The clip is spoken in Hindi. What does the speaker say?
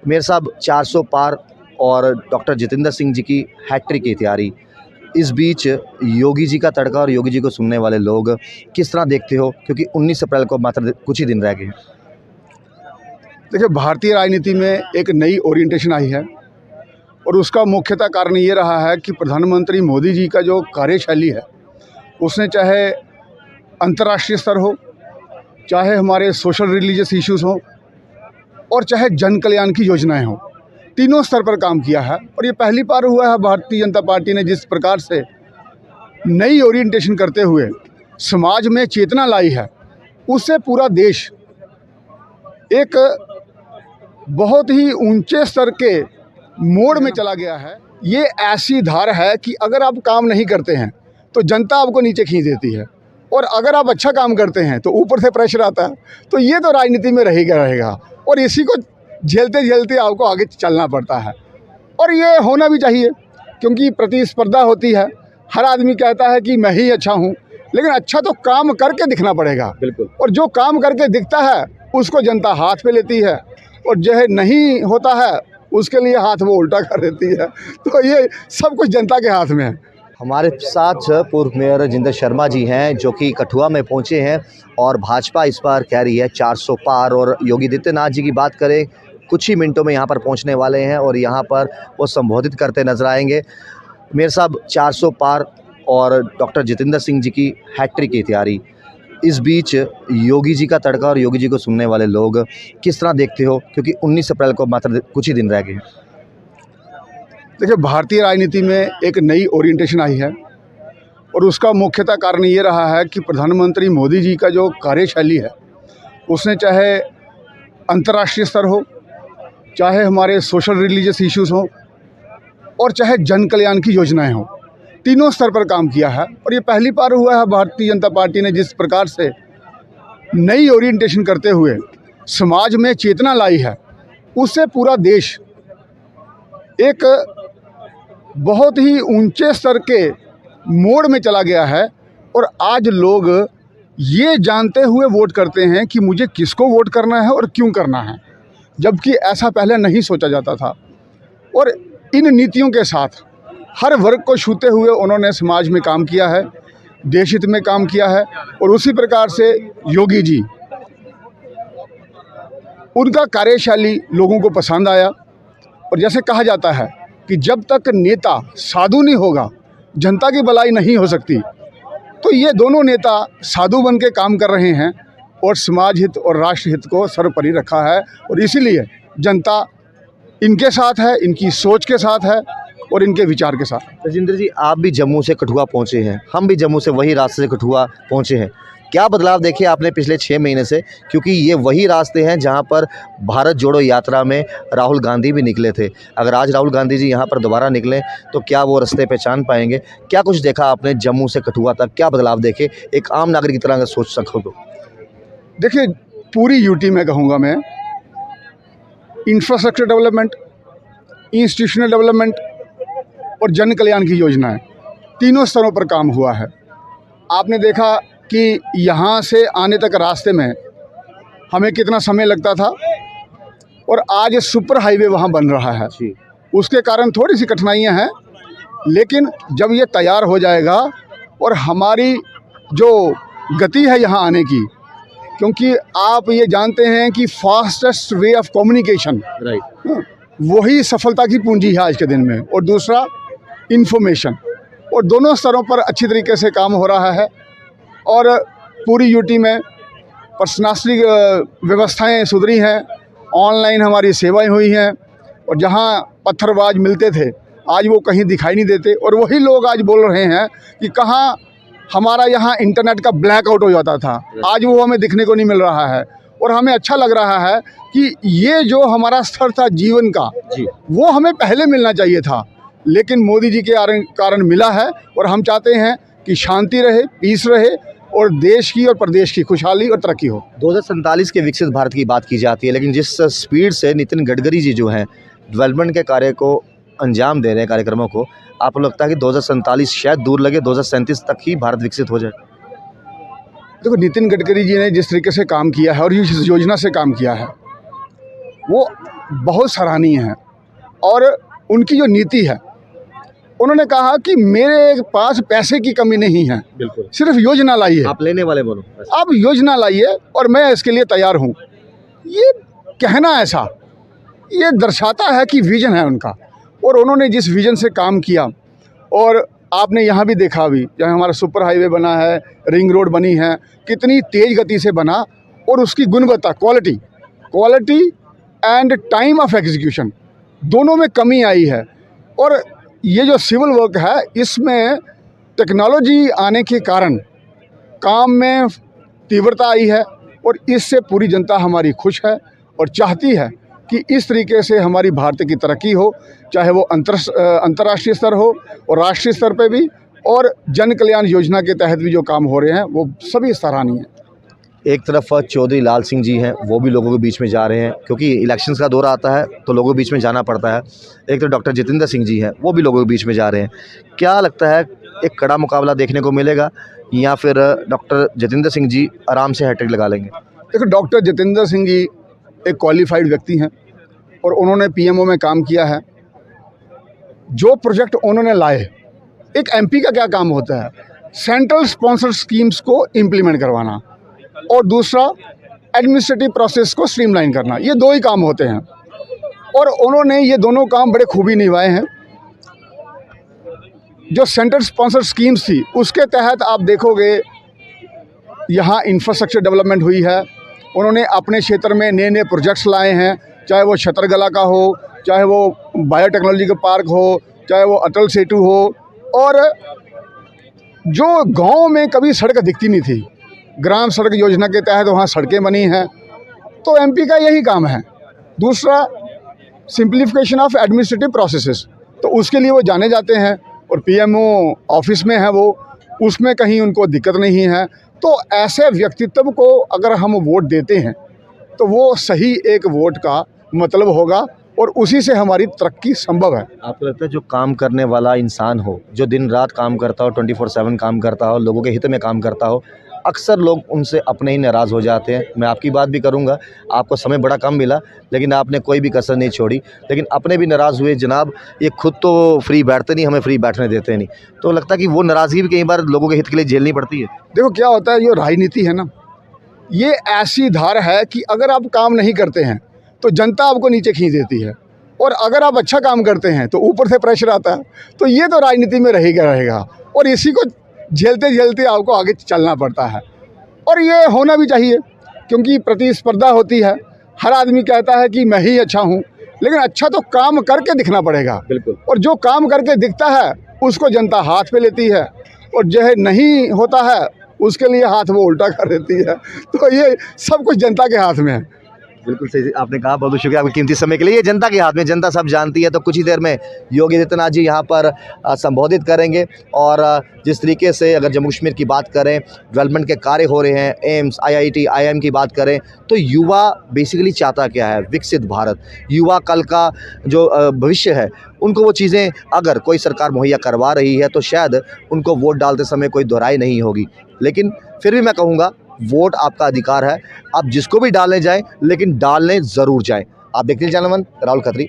मेयर साहब 400 पार और डॉक्टर जितेंद्र सिंह जी की हैट्रिक की तैयारी, इस बीच योगी जी का तड़का और योगी जी को सुनने वाले लोग किस तरह देखते हो, क्योंकि 19 अप्रैल को मात्र कुछ ही दिन रह गए हैं। देखिए, भारतीय राजनीति में एक नई ओरिएंटेशन आई है और उसका मुख्यतः कारण ये रहा है कि प्रधानमंत्री मोदी जी का जो कार्यशैली है, उसने चाहे अंतर्राष्ट्रीय स्तर हो, चाहे हमारे सोशल रिलीजियस इश्यूज़ हों और चाहे जन कल्याण की योजनाएं हों, तीनों स्तर पर काम किया है। और ये पहली बार हुआ है भारतीय जनता पार्टी ने जिस प्रकार से नई ओरिएंटेशन करते हुए समाज में चेतना लाई है, उससे पूरा देश एक बहुत ही ऊंचे स्तर के मोड़ में चला गया है। ये ऐसी धार है कि अगर आप काम नहीं करते हैं तो जनता आपको नीचे खींच देती है, और अगर आप अच्छा काम करते हैं तो ऊपर से प्रेशर आता है। तो ये तो राजनीति में रहेगा और इसी को झेलते झेलते आपको आगे चलना पड़ता है। और ये होना भी चाहिए, क्योंकि प्रतिस्पर्धा होती है। हर आदमी कहता है कि मैं ही अच्छा हूँ, लेकिन अच्छा तो काम करके दिखना पड़ेगा। बिल्कुल। और जो काम करके दिखता है उसको जनता हाथ पे लेती है, और जो है नहीं होता है उसके लिए हाथ वो उल्टा कर देती है। तो ये सब कुछ जनता के हाथ में है। हमारे साथ पूर्व मेयर जितेंद्र शर्मा जी हैं, जो कि कठुआ में पहुंचे हैं और भाजपा इस बार कह रही है 400 पार। और योगी आदित्यनाथ जी की बात करें, कुछ ही मिनटों में यहाँ पर पहुँचने वाले हैं और यहाँ पर वो संबोधित करते नजर आएंगे। मेयर साहब 400 पार और डॉक्टर जितेंद्र सिंह जी की हैट्रिक की तैयारी, इस बीच योगी जी का तड़का और योगी जी को सुनने वाले लोग किस तरह देखते हो, क्योंकि 19 अप्रैल को मात्र कुछ ही दिन रह गए हैं। देखिए, भारतीय राजनीति में एक नई ओरिएंटेशन आई है और उसका मुख्यतः कारण ये रहा है कि प्रधानमंत्री मोदी जी का जो कार्यशैली है, उसने चाहे अंतर्राष्ट्रीय स्तर हो, चाहे हमारे सोशल रिलीजियस इश्यूज़ हों और चाहे जन कल्याण की योजनाएं हों, तीनों स्तर पर काम किया है। और ये पहली बार हुआ है भारतीय जनता पार्टी ने जिस प्रकार से नई ओरिएंटेशन करते हुए समाज में चेतना लाई है, उससे पूरा देश एक बहुत ही ऊंचे स्तर के मोड़ में चला गया है। और आज लोग ये जानते हुए वोट करते हैं कि मुझे किसको वोट करना है और क्यों करना है, जबकि ऐसा पहले नहीं सोचा जाता था। और इन नीतियों के साथ हर वर्ग को छूते हुए उन्होंने समाज में काम किया है, देश हित में काम किया है। और उसी प्रकार से योगी जी, उनका कार्यशैली लोगों को पसंद आया। और जैसे कहा जाता है कि जब तक नेता साधु नहीं होगा, जनता की भलाई नहीं हो सकती। तो ये दोनों नेता साधु बन के काम कर रहे हैं और समाज हित और राष्ट्र हित को सर्वोपरि रखा है। और इसीलिए जनता इनके साथ है, इनकी सोच के साथ है और इनके विचार के साथ। राजेंद्र जी, आप भी जम्मू से कठुआ पहुंचे हैं, हम भी जम्मू से वही रास्ते से कठुआ पहुंचे हैं। क्या बदलाव देखे आपने पिछले 6 महीने से, क्योंकि ये वही रास्ते हैं जहां पर भारत जोड़ो यात्रा में राहुल गांधी भी निकले थे। अगर आज राहुल गांधी जी यहां पर दोबारा निकलें तो क्या वो रास्ते पहचान पाएंगे? क्या कुछ देखा आपने जम्मू से कठुआ तक, क्या बदलाव देखे एक आम नागरिक की तरह अगर सोच सको तो? देखिए, पूरी यूटी में कहूँगा मैं, इंफ्रास्ट्रक्चर डेवलपमेंट, इंस्टीट्यूशनल डेवलपमेंट और जन कल्याण की योजनाएं, तीनों स्तरों पर काम हुआ है। आपने देखा कि यहाँ से आने तक रास्ते में हमें कितना समय लगता था, और आज सुपर हाईवे वहाँ बन रहा है। उसके कारण थोड़ी सी कठिनाइयाँ हैं, लेकिन जब ये तैयार हो जाएगा और हमारी जो गति है यहाँ आने की, क्योंकि आप ये जानते हैं कि फास्टेस्ट वे ऑफ कम्युनिकेशन, वही सफलता की पूंजी है आज के दिन में। और दूसरा इन्फॉर्मेशन, और दोनों स्तरों पर अच्छी तरीके से काम हो रहा है। और पूरी यूटी में प्रशासनिक व्यवस्थाएं सुधरी हैं, ऑनलाइन हमारी सेवाएं हुई हैं। और जहां पत्थरबाज मिलते थे, आज वो कहीं दिखाई नहीं देते। और वही लोग आज बोल रहे हैं कि कहाँ हमारा यहाँ इंटरनेट का ब्लैकआउट हो जाता था, आज वो हमें दिखने को नहीं मिल रहा है। और हमें अच्छा लग रहा है कि ये जो हमारा स्तर था जीवन का, वो हमें पहले मिलना चाहिए था, लेकिन मोदी जी के कारण मिला है। और हम चाहते हैं कि शांति रहे, पीस रहे और देश की और प्रदेश की खुशहाली और तरक्की हो। 2047 के विकसित भारत की बात की जाती है, लेकिन जिस स्पीड से नितिन गडकरी जी जो हैं डेवलपमेंट के कार्य को अंजाम दे रहे हैं, कार्यक्रमों को, आपको लगता है कि 2047 शायद दूर लगे, 2037 तक ही भारत विकसित हो जाए? देखो, नितिन गडकरी जी ने जिस तरीके से काम किया है और इस योजना से काम किया है, वो बहुत सराहनीय हैं। और उनकी जो नीति है, उन्होंने कहा कि मेरे पास पैसे की कमी नहीं है, बिल्कुल, सिर्फ योजना लाइए, आप लेने वाले बनो। आप योजना लाइए और मैं इसके लिए तैयार हूँ। ये कहना ऐसा, ये दर्शाता है कि विजन है उनका, और उन्होंने जिस विजन से काम किया। और आपने यहाँ भी देखा, अभी जहाँ हमारा सुपर हाईवे बना है, रिंग रोड बनी है, कितनी तेज़ गति से बना, और उसकी गुणवत्ता, quality and time of execution दोनों में कमी आई है। और ये जो सिविल वर्क है, इसमें टेक्नोलॉजी आने के कारण काम में तीव्रता आई है, और इससे पूरी जनता हमारी खुश है और चाहती है कि इस तरीके से हमारी भारत की तरक्की हो, चाहे वो अंतर्राष्ट्रीय स्तर हो और राष्ट्रीय स्तर पे भी। और जन कल्याण योजना के तहत भी जो काम हो रहे हैं वो सभी सराहनीय हैं। एक तरफ चौधरी लाल सिंह जी हैं, वो भी लोगों के बीच में जा रहे हैं, क्योंकि इलेक्शंस का दौर आता है तो लोगों के बीच में जाना पड़ता है। एक तो डॉक्टर जितेंद्र सिंह जी हैं, वो भी लोगों के बीच में जा रहे हैं। क्या लगता है, एक कड़ा मुकाबला देखने को मिलेगा, या फिर डॉक्टर जितेंद्र सिंह जी आराम से हैट्रिक लगा लेंगे? देखो, डॉक्टर जितेंद्र सिंह जी एक क्वालिफाइड व्यक्ति हैं और उन्होंने पीएमओ में काम किया है। जो प्रोजेक्ट उन्होंने लाए, एक एमपी का क्या काम होता है, सेंट्रल स्पॉन्सर्ड स्कीम्स को इम्प्लीमेंट करवाना, और दूसरा एडमिनिस्ट्रेटिव प्रोसेस को स्ट्रीमलाइन करना। ये दो ही काम होते हैं, और उन्होंने ये दोनों काम बड़े खूबी निभाए हैं। जो सेंट्रल स्पॉन्सर्ड स्कीम्स थी, उसके तहत आप देखोगे यहाँ इंफ्रास्ट्रक्चर डेवलपमेंट हुई है। उन्होंने अपने क्षेत्र में नए नए प्रोजेक्ट्स लाए हैं, चाहे वो छतरगला का हो, चाहे वो बायोटेक्नोलॉजी का पार्क हो, चाहे वो अटल सेतु हो। और जो गांव में कभी सड़क दिखती नहीं थी, ग्राम सड़क योजना के तहत वहाँ सड़कें बनी हैं। तो एमपी का यही काम है। दूसरा, सिंप्लीफिकेशन ऑफ एडमिनिस्ट्रेटिव प्रोसेसेस, तो उसके लिए वो जाने जाते हैं, और पीएमओ ऑफिस में है वो, उसमें कहीं उनको दिक्कत नहीं है। तो ऐसे व्यक्तित्व को अगर हम वोट देते हैं तो वो सही एक वोट का मतलब होगा, और उसी से हमारी तरक्की संभव है। आपको लगता है जो काम करने वाला इंसान हो, जो दिन रात काम करता हो, 24/7 काम करता हो, लोगों के हित में काम करता हो, अक्सर लोग उनसे अपने ही नाराज़ हो जाते हैं? मैं आपकी बात भी करूंगा, आपको समय बड़ा कम मिला, लेकिन आपने कोई भी कसर नहीं छोड़ी, लेकिन अपने भी नाराज़ हुए। जनाब, ये खुद तो फ्री बैठते नहीं, हमें फ्री बैठने देते नहीं। तो लगता है कि वो नाराज़गी भी कई बार लोगों के हित के लिए झेलनी पड़ती है। देखो क्या होता है, ये राजनीति है ना, ये ऐसी धार है कि अगर आप काम नहीं करते हैं तो जनता आपको नीचे खींच देती है, और अगर आप अच्छा काम करते हैं तो ऊपर से प्रेशर आता है। तो ये तो राजनीति में रहेगा, और इसी को झेलते झेलते आपको आगे चलना पड़ता है। और ये होना भी चाहिए, क्योंकि प्रतिस्पर्धा होती है। हर आदमी कहता है कि मैं ही अच्छा हूँ, लेकिन अच्छा तो काम करके दिखना पड़ेगा। बिल्कुल। और जो काम करके दिखता है उसको जनता हाथ पे लेती है, और जो नहीं होता है उसके लिए हाथ वो उल्टा कर देती है। तो ये सब कुछ जनता के हाथ में है। बिल्कुल सही आपने कहा, बहुत बहुत शुक्रिया आपके कीमती समय के लिए। ये जनता के हाथ में, जनता सब जानती है। तो कुछ ही देर में योगी आदित्यनाथ जी यहाँ पर संबोधित करेंगे, और जिस तरीके से अगर जम्मू कश्मीर की बात करें, डेवलपमेंट के कार्य हो रहे हैं, एम्स, IIT, IIM की बात करें, तो युवा बेसिकली चाहता क्या है? विकसित भारत। युवा कल का जो भविष्य है, उनको वो चीज़ें अगर कोई सरकार मुहैया करवा रही है तो शायद उनको वोट डालते समय कोई दोहराई नहीं होगी। लेकिन फिर भी मैं कहूँगा, वोट आपका अधिकार है, आप जिसको भी डालने जाएं, लेकिन डालने ज़रूर जाएं। आप देखते हैं चैनल वन, राहुल खत्री।